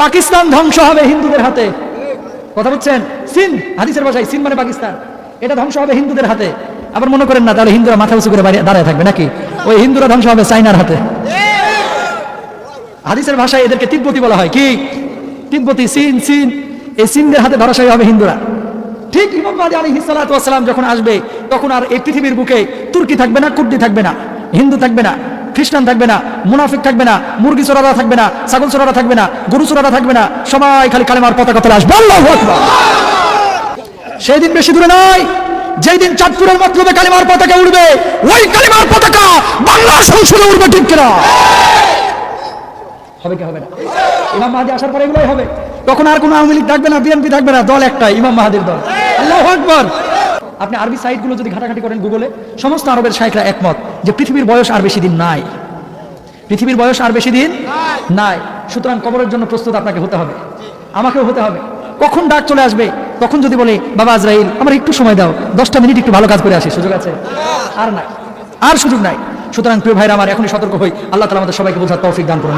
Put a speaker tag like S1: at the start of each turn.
S1: পাকিস্তান ধ্বংস হবে হিন্দুদের হাতে। কথা বলছেন? চীন, হাদিসের ভাষায় চীন মানে পাকিস্তান, এটা ধ্বংস হবে হিন্দুদের হাতে। আবার মনে করেন না তাহলে হিন্দুরা মাথা উঁচু করে দাঁড়ায় থাকবে নাকি? ওই হিন্দুরা ধ্বংস হবে চাইনার হাতে। হাদিসের ভাষায় এদেরকে তিব্বতী বলা হয়। কি তিব্বতী? চীন। চীন, এই চীনদের হাতে ধরাশায়ী হবে হিন্দুরা। ঠিক ইমাম মাহদী আলাইহিস সালাতু ওয়াস সালাম যখন আসবে তখন আর এই পৃথিবীর বুকে তুর্কি থাকবে না, কুর্দি থাকবে না, হিন্দু থাকবে না, খ্রিস্টান থাকবে না, মুনাফিক থাকবে না, মুরগি চোরারা থাকবে না, ছাগল চোরারা থাকবে না, গরু চোরারা থাকবে না, সবাই খালি কালেমার পতাকা তলে আসবে। আল্লাহু আকবার। সেই দিন বেশি দূরে নয়, যেই দিন চাঁদপুরের মতলবে কালেমার পতাকা উড়বে, ওই কালেমার পতাকা বাংলার সংসদে উড়বে। ঠিক কিনা? হবে কি হবে না? ইমাম মাহদী আসার পরে এগুলোই হবে। তখন আর কোনো আওয়ামী লীগ থাকবে না, বিএনপি থাকবে না, দল একটাই, ইমাম মাহদীর দল। আল্লাহু আকবার। আপনি আরবি সাইটগুলো যদি ঘাটাঘাটি করেন গুগলে, সমস্ত আরবের শাইখরা একমত যে পৃথিবীর বয়স আর বেশি দিন নাই, পৃথিবীর বয়স আর বেশি দিন নাই। সুতরাং কবরের জন্য প্রস্তুত আপনাকে হতে হবে, আমাকেও হতে হবে। কখন ডাক চলে আসবে তখন যদি বলে বাবা আজরাইল আমার একটু সময় দাও, 10টা মিনিট একটু ভালো কাজ করে আসি, সুযোগ আছে? আর নাই, আর সুযোগ নাই। সুতরাং প্রিয় ভাইরা আমার, এখনই সতর্ক হই। আল্লাহ তাআলা আমাদের সবাইকে বোঝার তৌফিক দান করুন।